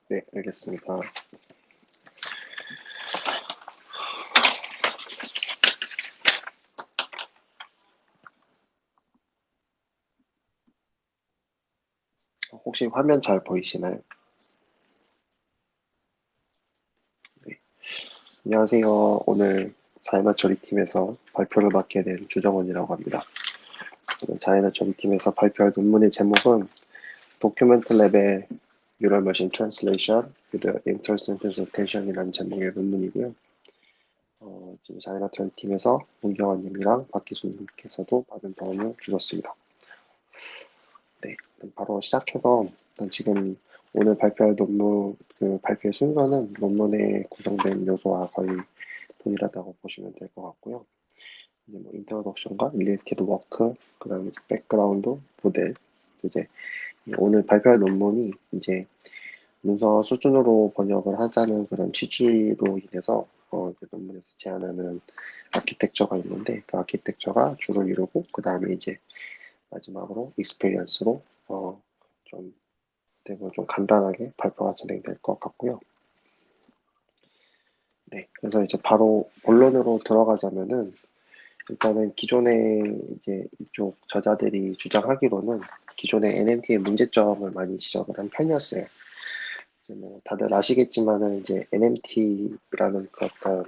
네, 알겠습니다. 혹시 화면 잘 보이시나요? 네. 안녕하세요. 오늘 자이너 처리팀에서 발표를 맡게 된 주정원이라고 합니다. 오늘 자이너 처리팀에서 발표할 논문의 제목은 도큐멘트 랩의 Neural Machine Translation with Inter-Sentence Attention이라는 제목의 논문이고요. 지금 자이너 처리팀에서 문경환님이랑 박기수님께서도 많은 도움을 주셨습니다. 네, 그럼 바로 시작해서 일단 지금 오늘 발표할 논문, 발표의 순서는 논문에 구성된 요소와 거의 동일하다고 보시면 될 것 같고요. 이제 뭐 인트로덕션과 릴레이티드 워크, 그다음에 백그라운드, 모델, 이제 오늘 발표할 논문이 이제 문서 수준으로 번역을 하자는 그런 취지로 인해서 이제 논문에서 제안하는 아키텍처가 있는데 그 아키텍처가 주를 이루고 그 다음에 이제 마지막으로 익스페리언스로 좀 대부분 좀 간단하게 발표가 진행될 것 같고요. 네, 그래서 이제 바로 본론으로 들어가자면은 일단은 기존에 이제 이쪽 저자들이 주장하기로는 기존의 NMT의 문제점을 많이 지적을 한 편이었어요. 이제 뭐 다들 아시겠지만은 이제 NMT라는 그 어떤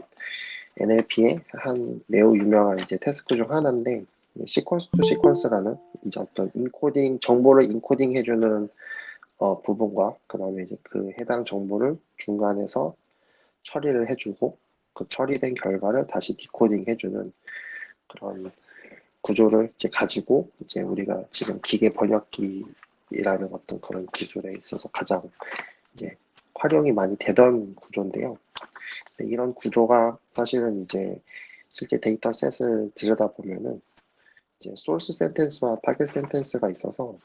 NLP의 한 매우 유명한 이제 태스크 중 하나인데 시퀀스 투 시퀀스라는 이제 어떤 인코딩 정보를 인코딩 해주는 부분과 그다음에 이제 그 해당 정보를 중간에서 처리를 해주고 그 처리된 결과를 다시 디코딩 해주는 그런 구조를 이제 가지고 이제 우리가 지금 기계 번역기라는 어떤 그런 기술에 있어서 가장 이제 활용이 많이 되던 구조인데요. 근데 이런 구조가 사실은 이제 실제 데이터셋을 들여다보면은 이제 소스 센텐스와 타겟 센텐스가 있어서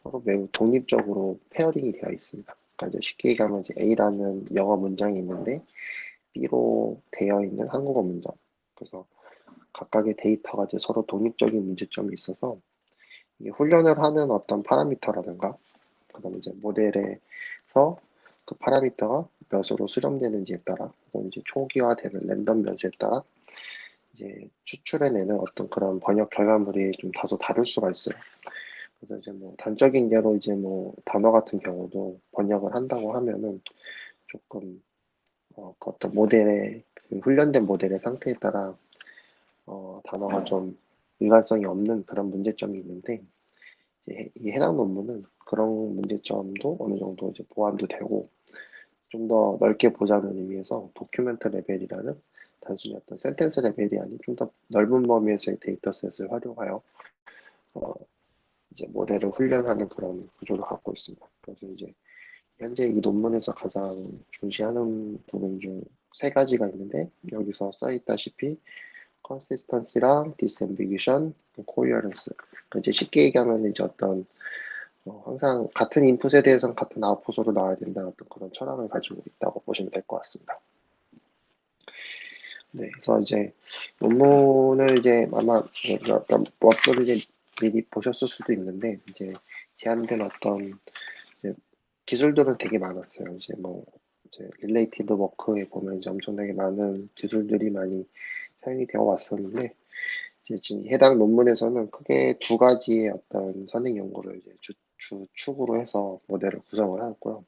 서로 매우 독립적으로 페어링이 되어 있습니다. 그러니까 이제 쉽게 얘기하면 이제 A라는 영어 문장이 있는데 B로 되어 있는 한국어 문장. 그래서 각각의 데이터가 이제 서로 독립적인 문제점이 있어서 이게 훈련을 하는 어떤 파라미터라든가 그다음에 이제 모델에서 그 파라미터가 몇으로 수렴되는지에 따라 혹은 이제 초기화되는 랜덤 변수에 따라 이제 추출해내는 어떤 그런 번역 결과물이 좀 다소 다를 수가 있어요. 그래서 이제 뭐 단적인 예로 이제 뭐 단어 같은 경우도 번역을 한다고 하면은 조금 그 어떤 모델의 그 훈련된 모델의 상태에 따라 단어가 좀 일관성이 없는 그런 문제점이 있는데 이제 이 해당 논문은 그런 문제점도 어느 정도 이제 보완도 되고 좀 더 넓게 보자는 의미에서 도큐멘트 레벨이라는 단순히 어떤 센텐스 레벨이 아닌 좀 더 넓은 범위에서의 데이터셋을 활용하여 어, 이제 모델을 훈련하는 그런 구조를 갖고 있습니다. 그래서 이제 현재 이 논문에서 가장 중시하는 부분 중 세 가지가 있는데 여기서 써있다시피 consistency랑 disambiguation, coherence. 그러니까 이제 쉽게 얘기하면 이제 어떤 항상 같은 인풋에 대해서는 같은 아웃풋으로 나와야 된다는 어떤 그런 철학을 가지고 있다고 보시면 될 것 같습니다. 네, 그래서 이제 논문을 이제 아마 워프를 이제 미리 보셨을 수도 있는데 이제 제한된 어떤 이제 기술들은 되게 많았어요. 이제 뭐 이제 릴레이티드 워크에 보면 이제 엄청나게 많은 기술들이 많이 사용이 되어 왔었는데 이제 지금 해당 논문에서는 크게 두 가지의 어떤 선행 연구를 이제 주축으로 해서 모델을 구성을 하였고요.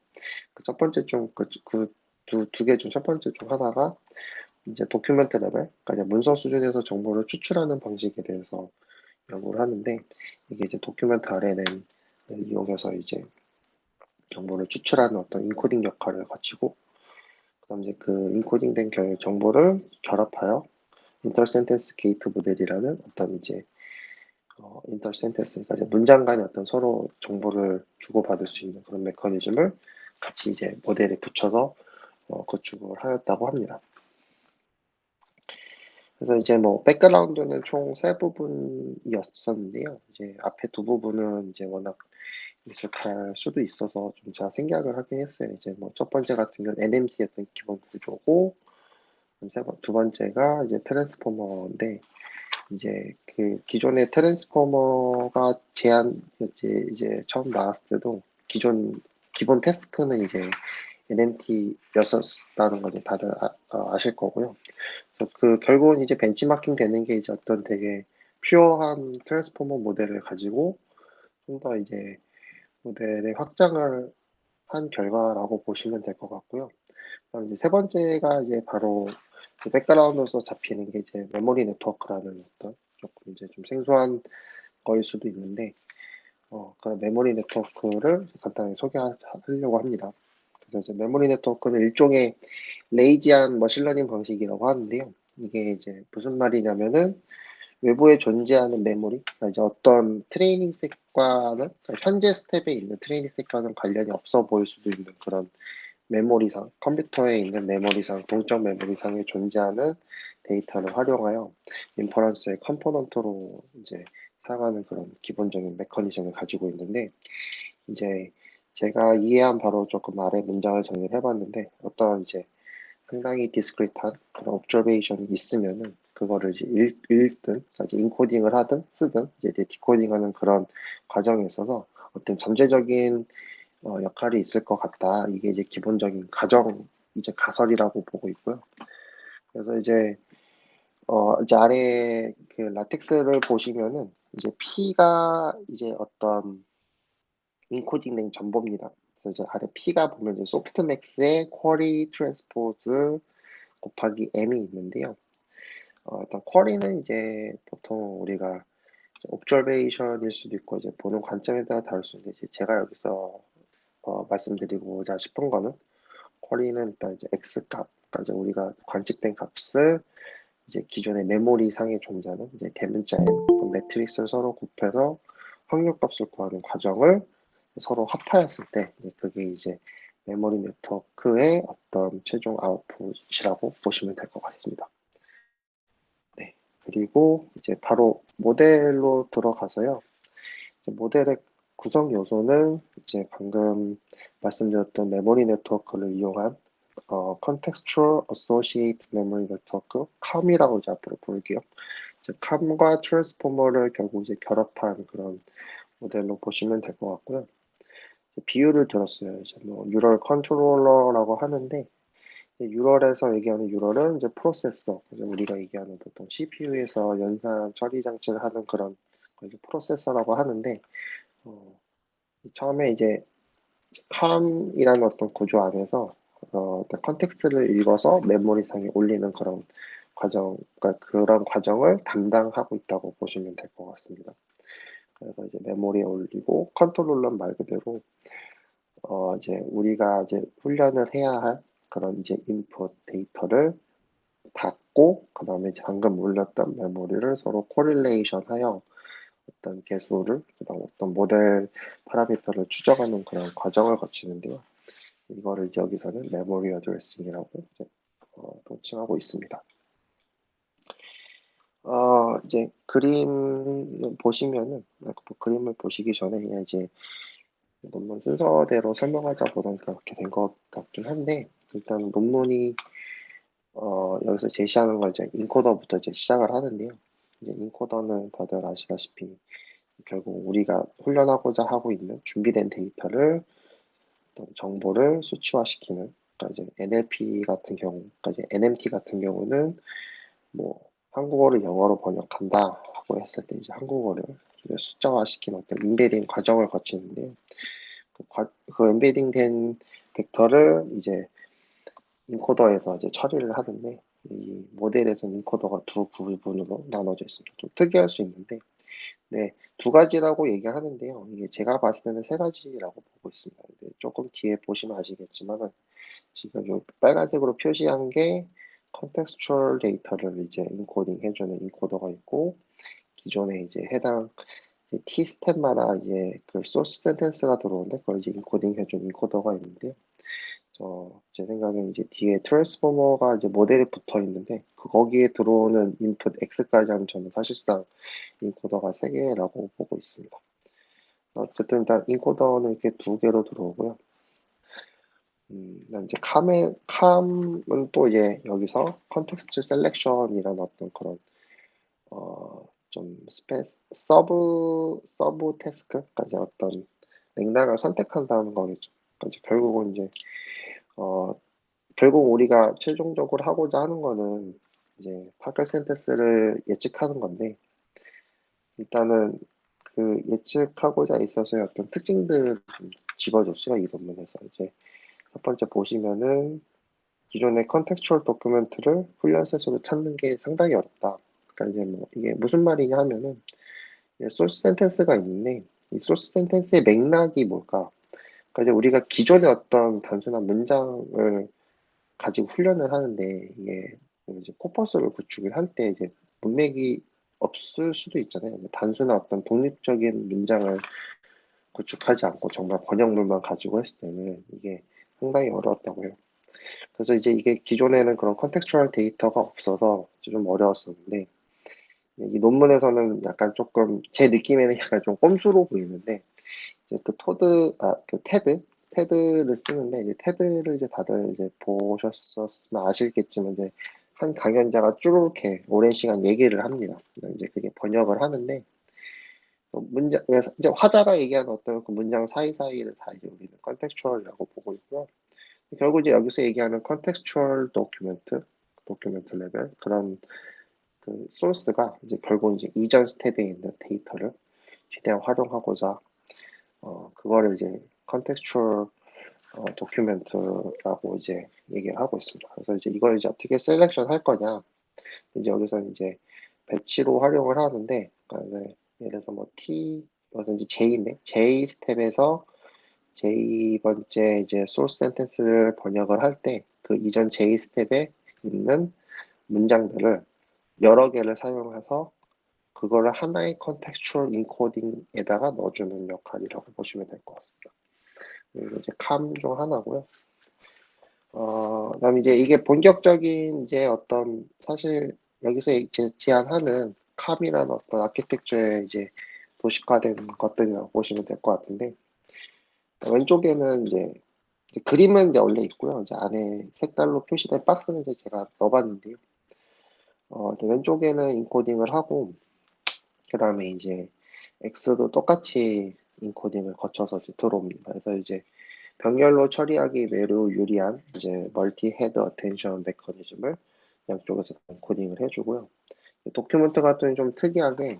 그 첫 번째 중 두 개 중 첫 번째 중 하나가 이제 도큐멘트 레벨, 그러니까 이제 문서 수준에서 정보를 추출하는 방식에 대해서 연구를 하는데 이게 이제 도큐멘트 RNN을 이용해서 이제 정보를 추출하는 어떤 인코딩 역할을 거치고 그다음 이제 그 인코딩된 정보를 결합하여 인터센텐스 게이트 모델이라는 어떤 이제 인터센텐스, 그러니까 이제 문장 간의 어떤 서로 정보를 주고받을 수 있는 그런 메커니즘을 같이 이제 모델에 붙여서 구축을 하였다고 합니다. 그래서 이제 뭐 백그라운드는 총 세 부분이었었는데요. 이제 앞에 두 부분은 이제 워낙 익숙할 수도 있어서 좀 제가 생략을 하긴 했어요. 이제 뭐 첫 번째 같은 경우는 NMT였던 기본 구조고, 두 번째가 이제 트랜스포머인데, 이제 그 기존의 트랜스포머가 이제 처음 나왔을 때도 기존 기본 태스크는 이제 NMT였었다는 걸 다들 아실 거고요. 그래서 그 결국은 이제 벤치마킹 되는 게 이제 어떤 되게 퓨어한 트랜스포머 모델을 가지고 좀 더 이제 모델의 확장을 한 결과라고 보시면 될 것 같고요. 그다음 이제 세 번째가 이제 바로 그 백그라운드에서 잡히는 게 이제 메모리 네트워크라는 어떤 조금 이제 좀 생소한 거일 수도 있는데, 그 메모리 네트워크를 간단히 소개하려고 합니다. 그래서 이제 메모리 네트워크는 일종의 레이지한 머신러닝 방식이라고 하는데요. 이게 이제 무슨 말이냐면은 외부에 존재하는 메모리, 그러니까 이제 어떤 트레이닝 셋과는 그러니까 현재 스텝에 있는 트레이닝 셋과는 관련이 없어 보일 수도 있는 그런 메모리상, 컴퓨터에 있는 메모리상, 동적 메모리상에 존재하는 데이터를 활용하여 인퍼런스의 컴포넌트로 이제 사용하는 그런 기본적인 메커니즘을 가지고 있는데, 이제 제가 이해한 바로 조금 아래 문장을 정리를 해봤는데, 어떤 이제 상당히 디스크리트한 그런 옵저베이션이 있으면은 그거를 이제 읽든, 그러니까 이제 인코딩을 하든 쓰든 이제 디코딩하는 그런 과정에 있어서 어떤 잠재적인 역할이 있을 것 같다. 이게 이제 기본적인 가정, 이제 가설이라고 보고 있고요. 그래서 이제 아래 그 라텍스를 보시면은 이제 P가 이제 어떤 인코딩된 정보입니다. 그래서 이제 아래 P가 보면 이제 소프트맥스의 쿼리 트랜스포즈 곱하기 M이 있는데요. 일단 쿼리는 이제 보통 우리가 옵저베이션일 수도 있고 이제 보는 관점에 따라 다를 수 있는데, 이제 제가 여기서 말씀드리고자 싶은 거는 쿼리는 일단 이제 x 값, 그러니까 이제 우리가 관측된 값을 이제 기존의 메모리 상에 존재하는 이제 대문자 n 매트릭스를 서로 곱해서 확률값을 구하는 과정을 서로 합하였을 때 그게 이제 메모리 네트워크의 어떤 최종 아웃풋이라고 보시면 될 것 같습니다. 네. 그리고 이제 바로 모델로 들어가서요. 모델의 구성 요소는 이제 방금 말씀드렸던 메모리 네트워크를 이용한 Contextual Associated Memory Network, CAM이라고 이제 앞으로 부를게요. 이제 CAM과 트랜스포머를 결국 이제 결합한 그런 모델로 보시면 될 것 같고요. 비유를 들었어요. 이제 뭐 뉴럴 컨트롤러라고 하는데, 유럴에서 얘기하는 유럴은 이제 프로세서, 이제 우리가 얘기하는 보통 CPU에서 연산 처리 장치를 하는 그런 걸 이제 프로세서라고 하는데, 처음에 이제 캄이라는 어떤 구조 안에서 컨텍스트를 읽어서 메모리상에 올리는 그런 과정, 그러니까 그런 과정을 담당하고 있다고 보시면 될 것 같습니다. 그래서 이제 메모리에 올리고 컨트롤러는 말 그대로 이제 우리가 이제 훈련을 해야 할 그런 이제 인풋 데이터를 닫고 그 다음에 방금 올렸던 메모리를 서로 코릴레이션 하여 어떤 개수를 그다음 어떤 모델 파라미터를 추적하는 그런 과정을 거치는데요. 이거를 이제 여기서는 메모리 어드레싱이라고 이제 통칭하고 있습니다. 이제 그림 보시면은 그림을 보시기 전에 그냥 이제 논문 순서대로 설명하다 보니까 그렇게 된 것 같긴 한데, 일단 논문이 여기서 제시하는 걸 이제 인코더부터 이제 시작을 하는데요. 이제 인코더는 다들 아시다시피 결국 우리가 훈련하고자 하고 있는 준비된 데이터를 정보를 수치화시키는, 그러니까 이제 NLP 같은 경우, 그러니까 이제 NMT 같은 경우는 뭐 한국어를 영어로 번역한다고 했을 때 이제 한국어를 이제 숫자화시키는 어떤 인베딩 과정을 거치는데요. 그 인베딩된 벡터를 이제 인코더에서 이제 처리를 하는데, 이 모델에서는 인코더가 두 부분으로 나눠져 있습니다. 좀 특이할 수 있는데, 네, 두 가지라고 얘기하는데요. 이게 제가 봤을 때는 세 가지라고 보고 있습니다. 조금 뒤에 보시면 아시겠지만은 지금 요 빨간색으로 표시한 게 컨텍스추얼 데이터를 이제 인코딩 해주는 인코더가 있고, 기존에 이제 해당 이제 T 스텝마다 이제 그 소스 센텐스가 들어오는데 그걸 이제 인코딩 해주는 인코더가 있는데요. 제 생각엔 이제 뒤에 트랜스포머가 이제 모델이 붙어 있는데 거기에 들어오는 인풋 X까지 하면 저는 사실상 인코더가 3개라고 보고 있습니다. 어쨌든 일단 인코더는 이렇게 2개로 들어오고요. 이제 캄은 또 이제 여기서 컨텍스트 셀렉션이라는 어떤 그런 좀 서브 태스크까지 어떤 맥락을 선택한다는 거겠죠. 그러니까 결국은 이제 결국 우리가 최종적으로 하고자 하는 거는 이제 파크 센텐스를 예측하는 건데, 일단은 그 예측하고자 있어서의 어떤 특징들을 좀 집어줬어요, 이 논문에서. 이제 첫 번째 보시면은 기존의 컨텍스추얼 도큐멘트를 훈련셋으로 찾는 게 상당히 어렵다. 그러니까 이제 뭐 이게 무슨 말이냐 하면은 소스 센텐스가 있는데 이 소스 센텐스의 맥락이 뭘까? 그러니까 이제 우리가 기존의 어떤 단순한 문장을 가지고 훈련을 하는데 이게 이제 코퍼스를 구축을 할 때 이제 문맥이 없을 수도 있잖아요. 단순한 어떤 독립적인 문장을 구축하지 않고 정말 번역물만 가지고 했을 때는 이게 상당히 어려웠다고요. 그래서 이제 이게 기존에는 그런 컨텍스추얼 데이터가 없어서 좀 어려웠었는데 이 논문에서는 약간 조금 제 느낌에는 약간 좀 꼼수로 보이는데 이제 그 테드를 쓰는데 이제 테드를 이제 다들 이제 보셨었으면 아시겠지만 이제 한 강연자가 쭉 이렇게 오랜 시간 얘기를 합니다. 이제 그게 번역을 하는데 문장 이제 화자가 얘기하는 어떤 그 문장 사이사이를 다 이제 우리는 컨텍스추얼이라고 보고 있고요. 결국 이제 여기서 얘기하는 컨텍스추얼 도큐멘트 레벨 그런 그 소스가 이제 결국 이제 이전 스텝에 있는 데이터를 최대한 활용하고자 그거를 이제 컨텍스추얼 도큐멘트라고 이제 얘기를 하고 있습니다. 그래서 이제 이걸 이제 어떻게 셀렉션 할 거냐. 이제 여기서 이제 배치로 활용을 하는데, 그러니까 예를 들어서 뭐 여기서 이제 J인데, J 스텝에서 J 번째 이제 소스 센텐스를 번역을 할 때, 그 이전 J 스텝에 있는 문장들을 여러 개를 사용해서 그거를 하나의 컨텍스추얼 인코딩에다가 넣어주는 역할이라고 보시면 될 것 같습니다. 그리고 이제 캄 중 하나고요. 그다음에 이제 이게 본격적인 이제 어떤 사실 여기서 제안하는 캄이라는 어떤 아키텍처의 이제 도식화된 것들이라고 보시면 될 것 같은데 왼쪽에는 이제 그림은 이제 원래 있고요. 이제 안에 색깔로 표시된 박스는 이제 제가 넣어봤는데요. 이제 왼쪽에는 인코딩을 하고 그다음에 이제 X도 똑같이 인코딩을 거쳐서 이제 들어옵니다. 그래서 이제 병렬로 처리하기 매우 유리한 이제 멀티 헤드 어텐션 메커니즘을 양쪽에서 코딩을 해주고요. 도큐멘트 같은 경우는 좀 특이하게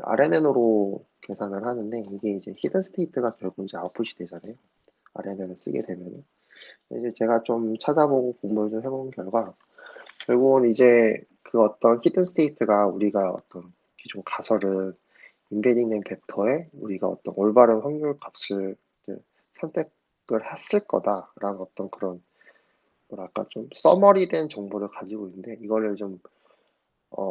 RNN으로 계산을 하는데 이게 이제 히든 스테이트가 결국 이제 아웃풋이 되잖아요. RNN을 쓰게 되면은. 이제 제가 좀 찾아보고 공부를 좀 해본 결과 결국은 이제 그 어떤 히든 스테이트가 우리가 어떤 기존 가설을 인베딩된 벡터에 우리가 어떤 올바른 확률 값을 선택을 했을 거다라는 어떤 그런 뭐랄까 좀 서머리된 정보를 가지고 있는데 이거를 좀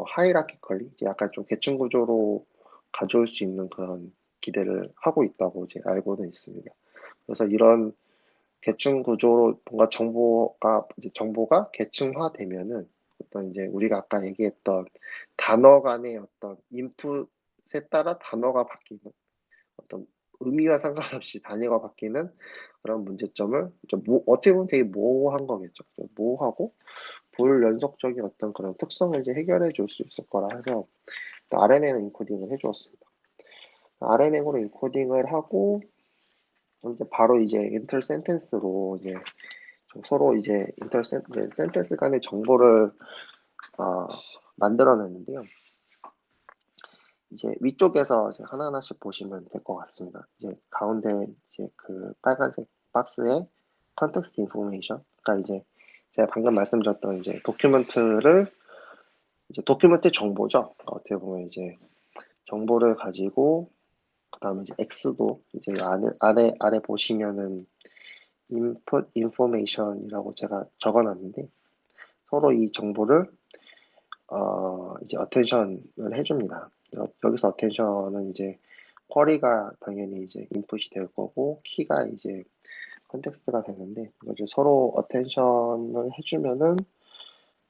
하이라키컬리 이제 약간 좀 계층 구조로 가져올 수 있는 그런 기대를 하고 있다고 이제 알고는 있습니다. 그래서 이런 계층 구조로 뭔가 정보가 계층화되면은 어떤 이제 우리가 아까 얘기했던 단어 간의 어떤 인풋에 따라 단어가 바뀌는 어떤 의미와 상관없이 단위가 바뀌는 그런 문제점을 어떻게 보면 되게 모호한 거겠죠. 모호하고 불연속적인 어떤 그런 특성을 이제 해결해 줄 수 있을 거라 해서 RNN으로 인코딩을 해주었습니다. RNN으로 인코딩을 하고 이제 바로 이제 인터 센텐스로 이제 서로 이제 센텐스 간의 정보를 어, 만들어냈는데요. 이제 위쪽에서 이제 하나하나씩 보시면 될 것 같습니다. 이제 가운데 이제 그 빨간색 박스에 컨텍스트 인포메이션, 그러니까 이제 제가 방금 말씀드렸던 이제 도큐멘트 정보죠. 그러니까 어떻게 보면 이제 정보를 가지고 그다음에 이제 X도 이제 아래 보시면은 input information이라고 제가 적어놨는데 서로 이 정보를 이제 어텐션을 해줍니다. 여기서 어텐션은 이제 쿼리가 당연히 이제 인풋이 될 거고 키가 이제 컨텍스트가 되는데 이제 서로 어텐션을 해주면은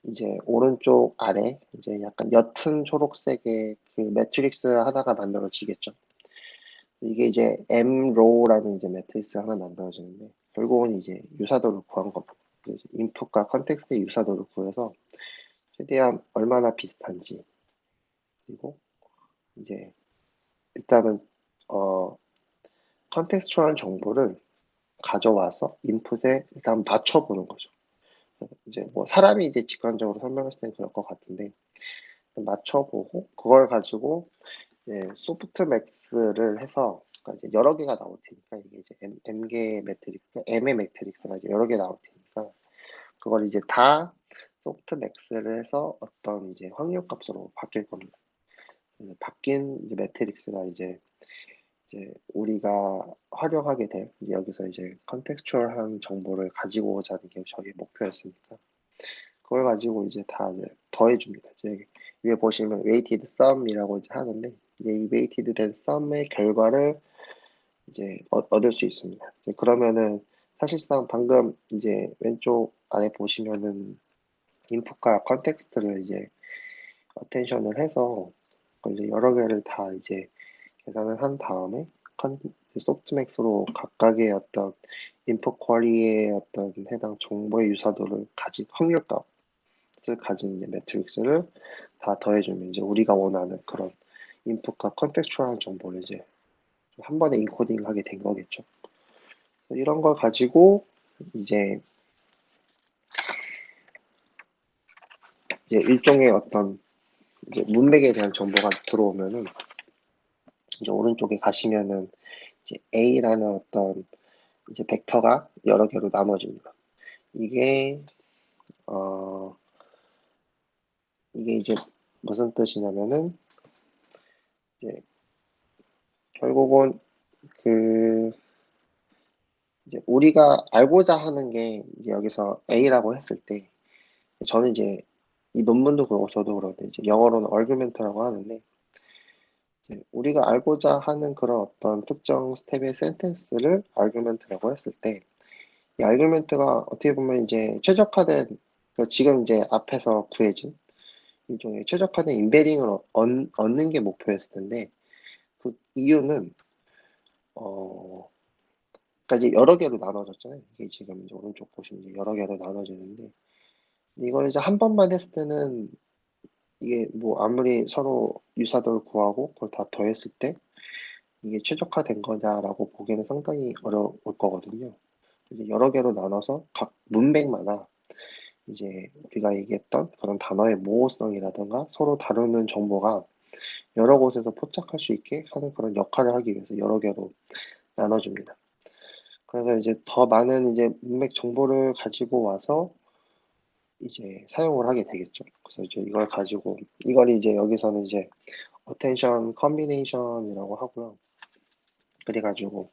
이제 오른쪽 아래 이제 약간 옅은 초록색의 그 매트릭스 하나가 만들어지겠죠. 이게 이제 mrow라는 이제 매트릭스 하나 만들어지는데 결국은 이제 유사도를 구한 겁니다. 이제 인풋과 컨텍스트의 유사도를 구해서 최대한 얼마나 비슷한지 그리고 이제 일단은 어 컨텍스추얼한 정보를 가져와서 인풋에 일단 맞춰보는 거죠. 이제 뭐 사람이 이제 직관적으로 설명했을 땐 그럴 것 같은데 맞춰보고 그걸 가지고 이제 소프트맥스를 해서 그러니까 이제 여러 개가 나올 테니까 이게 이제 M개 매트릭스, M의 매트릭스가 이제 여러 개 나올 테니까 그걸 이제 다 소프트맥스를 해서 어떤 이제 확률 값으로 바뀔 겁니다. 바뀐 이제 매트릭스가 이제 우리가 활용하게 될 이제 여기서 이제 컨텍스추얼한 정보를 가지고 오자는 게 저희 목표였으니까 그걸 가지고 이제 다 이제 더해줍니다. 이제 위에 보시면 weighted sum이라고 이제 하는데 이제 이 weighted 된 sum의 결과를 이제 얻을 수 있습니다. 이제 그러면은 사실상 방금 이제 왼쪽 아래 보시면은 인풋과 컨텍스트를 이제 어텐션을 해서 그걸 이제 여러 개를 다 이제 계산을 한 다음에 소프트맥스로 각각의 어떤 인풋 쿼리의 어떤 해당 정보의 유사도를 가진 확률값을 가진 이제 매트릭스를 다 더해주면 이제 우리가 원하는 그런 인풋과 컨텍스추얼한 정보를 이제 한 번에 인코딩하게 된 거겠죠. 이런 걸 가지고 이제 일종의 어떤 이제 문맥에 대한 정보가 들어오면은 이제 오른쪽에 가시면은 이제 A라는 어떤 이제 벡터가 여러 개로 나눠집니다. 이게 어 이게 이제 무슨 뜻이냐면은 이제 결국은 그 이제 우리가 알고자 하는 게 이제 여기서 A라고 했을 때 저는 이제 이 논문도 그렇고 저도 그런데 이제 영어로는 argument라고 하는데 우리가 알고자 하는 그런 어떤 특정 스텝의 센텐스를 argument라고 했을 때 이 argument가 어떻게 보면 이제 최적화된 그러니까 지금 이제 앞에서 구해진 일종의 최적화된 임베딩을 얻는 게 목표였을 텐데 그 이유는 그러니까 이제 여러 개로 나눠졌잖아요. 이게 지금 이제 오른쪽 보시면 이제 여러 개로 나눠지는데 이걸 이제 한 번만 했을 때는 이게 뭐 아무리 서로 유사도를 구하고 그걸 다 더했을 때 이게 최적화된 거냐라고 보기에는 상당히 어려울 거거든요. 이제 여러 개로 나눠서 각 문맥마다 이제 우리가 얘기했던 그런 단어의 모호성이라든가 서로 다루는 정보가 여러 곳에서 포착할 수 있게 하는 그런 역할을 하기 위해서 여러 개로 나눠줍니다. 그래서 이제 더 많은 이제 문맥 정보를 가지고 와서 이제 사용을 하게 되겠죠. 그래서 이제 이걸 가지고 이걸 이제 여기서는 이제 attention combination이라고 하고요. 그래가지고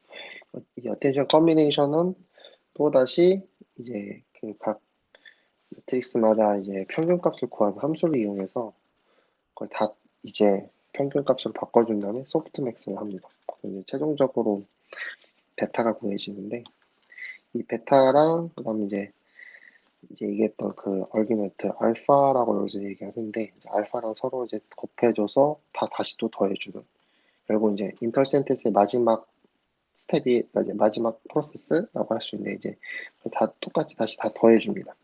이 attention combination은 또다시 이제 그 각 매트릭스마다 이제 평균값을 구하는 함수를 이용해서 그걸 다 이제 평균값으로 바꿔준 다음에 소프트맥스를 합니다. 그래서 이제 최종적으로 베타가 구해지는데 이 베타랑 그다음에 이제 얘기했던 그 얼규멘트 알파라고 여기서 얘기하는데 이제 알파랑 서로 이제 곱해줘서 다 다시 또 더해주는 결국 이제 인터센텐스의 마지막 스텝이 그러니까 이제 마지막 프로세스라고 할 수 있는데 이제 다 똑같이 다시 다 더해줍니다.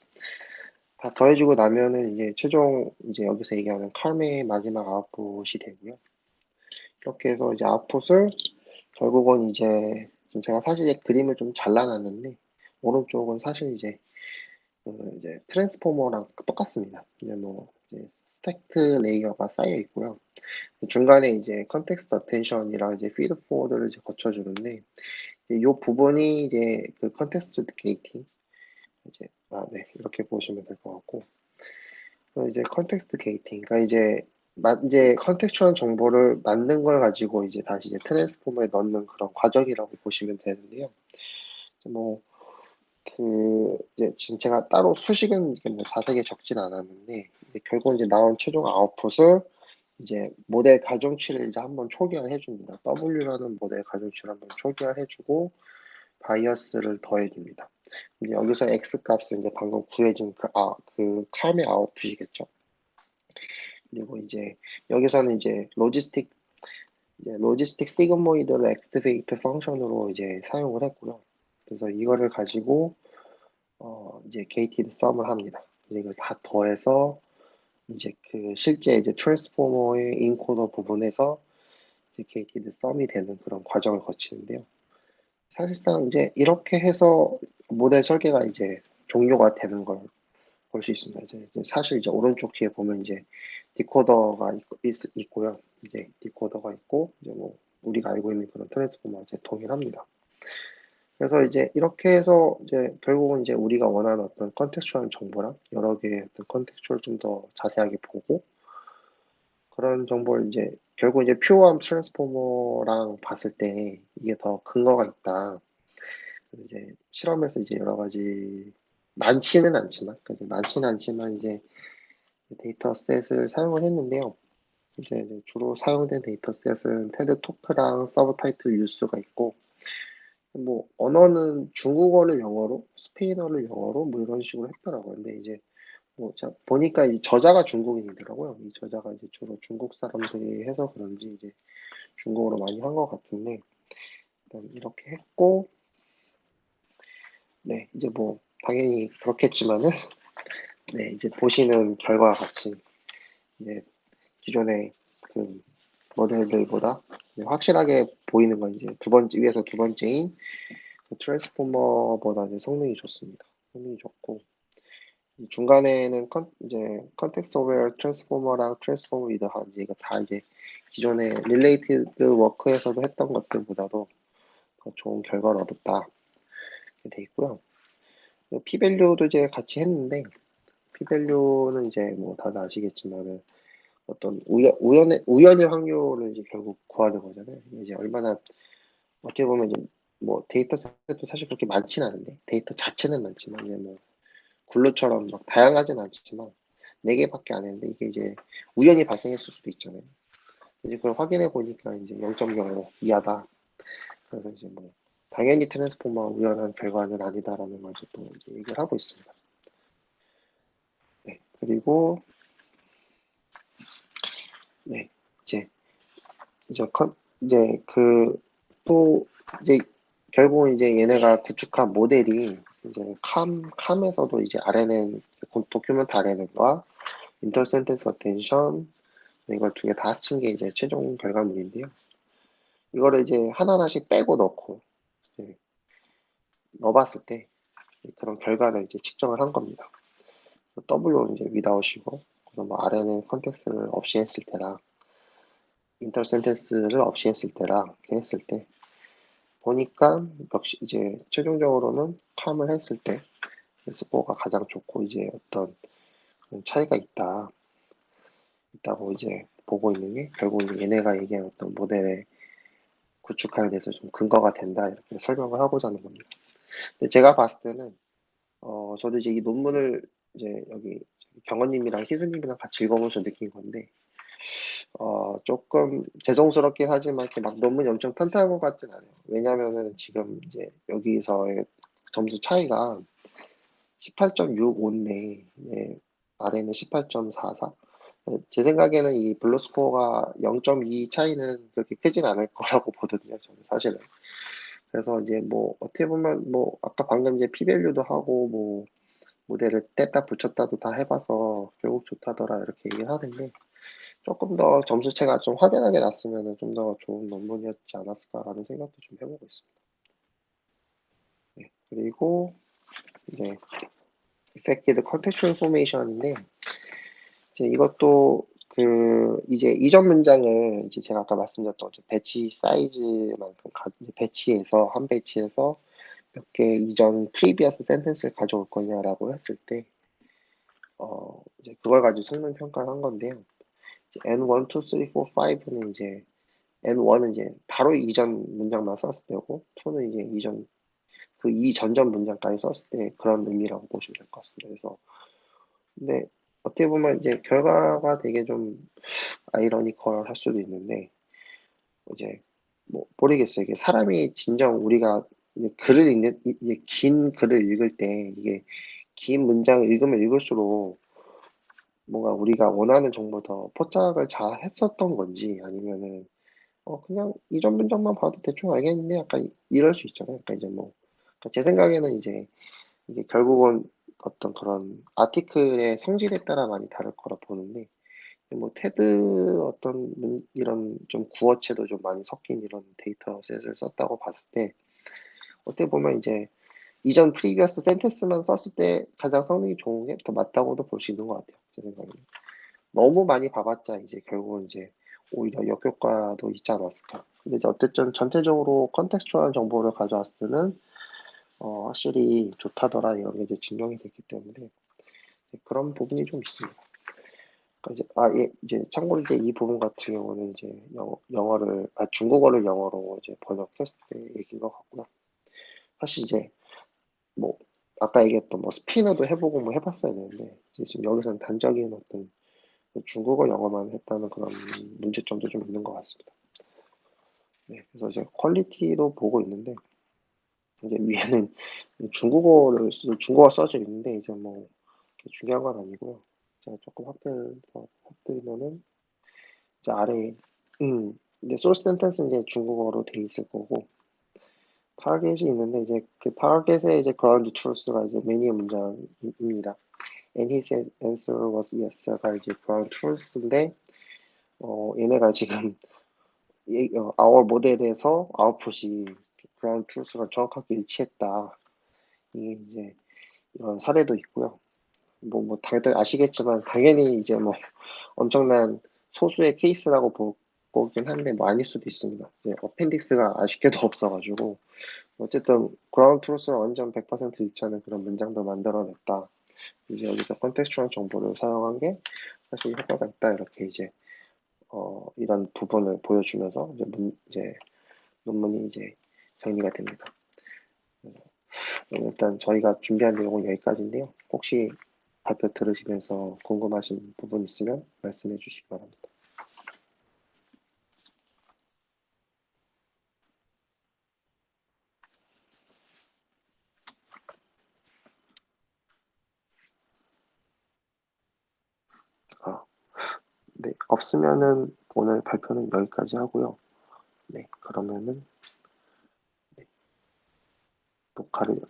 다 더해주고 나면은 이제 최종 이제 여기서 얘기하는 컬메의 마지막 아웃풋이 되고요. 이렇게 해서 이제 아웃풋을 결국은 이제 지금 제가 사실 이제 그림을 좀 잘라놨는데 오른쪽은 사실 이제 트랜스포머랑 똑같습니다. 이제 뭐 이제 스택트 레이어가 쌓여 있고요. 중간에 이제 컨텍스트 어텐션이랑 이제 피드 포워드를 이제 거쳐주는데 이 부분이 이제 그 컨텍스트 게이팅 이제 네 이렇게 보시면 될 것 같고 이제 컨텍스트 게이팅 그러니까 이제 컨텍스추얼 정보를 만든 걸 가지고 이제 다시 이제 트랜스포머에 넣는 그런 과정이라고 보시면 되는데요. 뭐 이제 지금 제가 따로 수식은 이렇게 뭐 자세하게 적진 않았는데 결국 이제 나온 최종 아웃풋을 이제 모델 가중치를 이제 한번 초기화해 줍니다. W라는 모델 가중치를 한번 초기화해 주고 바이어스를 더해 줍니다. 이제 여기서 X 값은 이제 방금 구해진 그 컴의 아웃풋이겠죠. 그리고 이제 여기서는 이제 로지스틱 시그모이드를 액티베이트 펑션으로 이제 사용을 했고요. 그래서 이거를 가지고 이제 게이티드 썸을 합니다. 이걸 다 더해서 이제 그 실제 이제 트랜스포머의 인코더 부분에서 이제 게이티드 썸이 되는 그런 과정을 거치는데요. 사실상 이제 이렇게 해서 모델 설계가 이제 종료가 되는 걸 볼 수 있습니다. 이제 사실 이제 오른쪽 뒤에 보면 이제 디코더가 있고요. 이제 디코더가 있고 이제 뭐 우리가 알고 있는 그런 트랜스포머 이제 동일합니다. 그래서 이제 이렇게 해서 이제 결국은 이제 우리가 원하는 어떤 컨텍스추얼한 정보랑 여러 개의 어떤 컨텍스추얼을 좀 더 자세하게 보고 그런 정보를 이제 결국 이제 퓨어함 트랜스포머랑 봤을 때 이게 더 근거가 있다. 이제 실험에서 이제 여러 가지 많지는 않지만 이제 데이터셋을 사용을 했는데요. 이제 주로 사용된 데이터셋은 테드 토크랑 서브타이틀 뉴스가 있고 뭐 언어는 중국어를 영어로, 스페인어를 영어로 뭐 이런 식으로 했더라고요. 근데 이제 뭐 보니까 이 저자가 중국인이더라고요. 이 저자가 이제 주로 중국 사람들이 해서 그런지 이제 중국어로 많이 한 것 같은데 일단 이렇게 했고 네 이제 뭐 당연히 그렇겠지만은 네 이제 보시는 결과와 같이 이제 기존의 그 모델들보다 이제 확실하게 보이는 건 이제 두 번째 위에서 두 번째인 그 트랜스포머보다 이제 성능이 좋습니다. 성능이 좋고 중간에는 이제 컨텍스트 어웨어 트랜스포머랑 트랜스포머 위드한 이제 이거 다 이제 기존의 릴레이티드 워크에서도 했던 것들보다도 더 좋은 결과를 얻었다 이렇게 돼 있고요. P-밸류도 이제 같이 했는데 P-밸류는 이제 뭐 다들 아시겠지만은 어떤 우연의 확률을 이제 결국 구하는 거잖아요. 이제 얼마나 어떻게 보면 이제 뭐 데이터셋도 사실 그렇게 많지는 않은데 데이터 자체는 많지만 이제 뭐 글루처럼 막 다양하진 않지만 4개밖에 안 했는데 이게 이제 우연히 발생했을 수도 있잖아요. 이제 그걸 확인해 보니까 이제 0.05 이하다. 그래서 이제 뭐 당연히 트랜스포머 우연한 결과는 아니다라는 걸 이제 또 이제 얘기를 하고 있습니다. 네, 그리고 네 이제 이제 그 또 이제 결국은 이제 얘네가 구축한 모델이 이제 캄에서도 이제 RNN 도큐멘트 RNN과 인터센텐스 어텐션 이걸 두 개 다 합친 게 이제 최종 결과물인데요. 이거를 이제 하나하나씩 빼고 넣고 이제 넣어봤을 때 그런 결과를 이제 측정을 한 겁니다. W는 이제 without이고 그래서 뭐 RNN 컨텍스트를 없이 했을 때랑 인터센텐스를 없이 했을 때랑 이렇게 했을 때 보니까 역시 이제 최종적으로는 캄을 했을 때 스코어가 가장 좋고 이제 어떤 차이가 있다고 이제 보고 있는 게 결국 얘네가 얘기한 어떤 모델의 구축하는 데서 좀 근거가 된다 이렇게 설명을 하고자 하는 겁니다. 근데 제가 봤을 때는 저도 이제 이 논문을 이제 여기 경원님이랑 희수님이랑 같이 읽어보면서 느낀 건데 조금 죄송스럽긴 하지만 이렇게 막 논문이 엄청 탄탄한 것 같진 않아요. 왜냐면은 지금 이제 여기서의 점수 차이가 18.65인데 아래는 18.44. 제 생각에는 이 블루스코어가 0.2 차이는 그렇게 크진 않을 거라고 보거든요. 저는 사실은. 그래서 이제 뭐 어떻게 보면 뭐 아까 방금 이제 P-밸류도 하고 뭐 모델을 뗐다 붙였다도 다 해봐서 결국 좋다더라 이렇게 얘기를 하는데 조금 더 점수차가 좀 확연하게 났으면 좀 더 좋은 논문이었지 않았을까라는 생각도 좀 해보고 있습니다. 네, 그리고 이제 Effective Contextual Information인데 이제 이것도 그 이제 이전 문장을 이제 제가 아까 말씀드렸던 배치 사이즈만큼 배치해서 한 배치에서 몇 개 이전 previous sentence를 가져올 거냐라고 했을 때 이제 그걸 가지고 성능 평가를 한 건데요. 이제 N1, 2, 3, 4, 5는 이제 N1은 이제 바로 이전 문장만 썼을 때고 2는 이제 이전 그 이전전 문장까지 썼을 때 그런 의미라고 보시면 될 것 같습니다. 그래서 근데 어떻게 보면 이제 결과가 되게 좀 아이러니컬 할 수도 있는데 이제 뭐 모르겠어요. 이게 사람이 진정 우리가 이제 글을 읽는 이제 긴 글을 읽을 때 이게 긴 문장을 읽으면 읽을수록 뭔가 우리가 원하는 정보 더 포착을 잘 했었던 건지 아니면은 그냥 이전 문장만 봐도 대충 알겠는데 약간 이럴 수 있잖아요. 그러니까 이제 뭐 그러니까 제 생각에는 이제 이게 결국은 어떤 그런 아티클의 성질에 따라 많이 다를 거라 보는데 뭐 테드 어떤 이런 좀 구어체도 좀 많이 섞인 이런 데이터셋을 썼다고 봤을 때 어떻게 보면 이제 이전 프리비어스 센텐스만 썼을 때 가장 성능이 좋은 게 더 맞다고도 볼 수 있는 것 같아요. 제 생각에는. 너무 많이 봐봤자 이제 결국은 이제 오히려 역효과도 있지 않았을까. 근데 이제 어쨌든 전체적으로 컨텍스추얼한 정보를 가져왔을 때는 확실히 좋다더라 이런 게 이제 증명이 됐기 때문에 그런 부분이 좀 있습니다. 그러니까 이제 예, 이제 참고로 이제 이 부분 같은 경우는 이제 영어를 중국어를 영어로 이제 번역했을 때 얘기인 것 같고요. 사실 이제 뭐 아까 얘기했던 뭐 스피너도 해보고 뭐 해봤어야 되는데 이제 지금 여기서는 단적인 어떤 중국어 영어만 했다는 그런 문제점도 좀 있는 것 같습니다. 네, 그래서 이제 퀄리티도 보고 있는데 이제 위에는 중국어 써져 있는데 이제 뭐 중요한 건 아니고요. 제가 조금 확대면은 이제 아래 이제 소스 센텐스는 이제 중국어로 돼 있을 거고 타겟이 있는데 이제 그 타겟의 이제 그라운드 트루스가 이제 매니의 문장입니다. And his answer was yes가 이제 그라운드 트루스인데 얘네가 지금 our 모델에서 아웃풋이 그라운드 트루스랑 정확하게 일치했다. 이게 이제 이런 사례도 있고요. 뭐 다들 아시겠지만 당연히 이제 뭐 엄청난 소수의 케이스라고 보긴 한데 뭐 아닐 수도 있습니다. 이제 어펜딕스가 아쉽게도 없어가지고 어쨌든 그라운드 트루스랑 완전 100% 일치하는 그런 문장도 만들어냈다. 이제 여기서 컨텍스추얼 정보를 사용한 게 사실 효과가 있다 이렇게 이제 이런 부분을 보여주면서 이제 논문이 이제 정리가 됩니다. 일단 저희가 준비한 내용은 여기까지인데요. 혹시 발표 들으시면서 궁금하신 부분 있으면 말씀해 주시기 바랍니다. 아, 네, 없으면은 오늘 발표는 여기까지 하고요. 네, 그러면은 네, 녹화를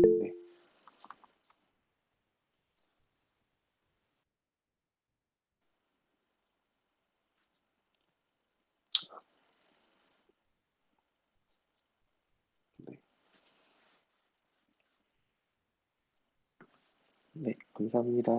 네, 네, 네, 감사합니다.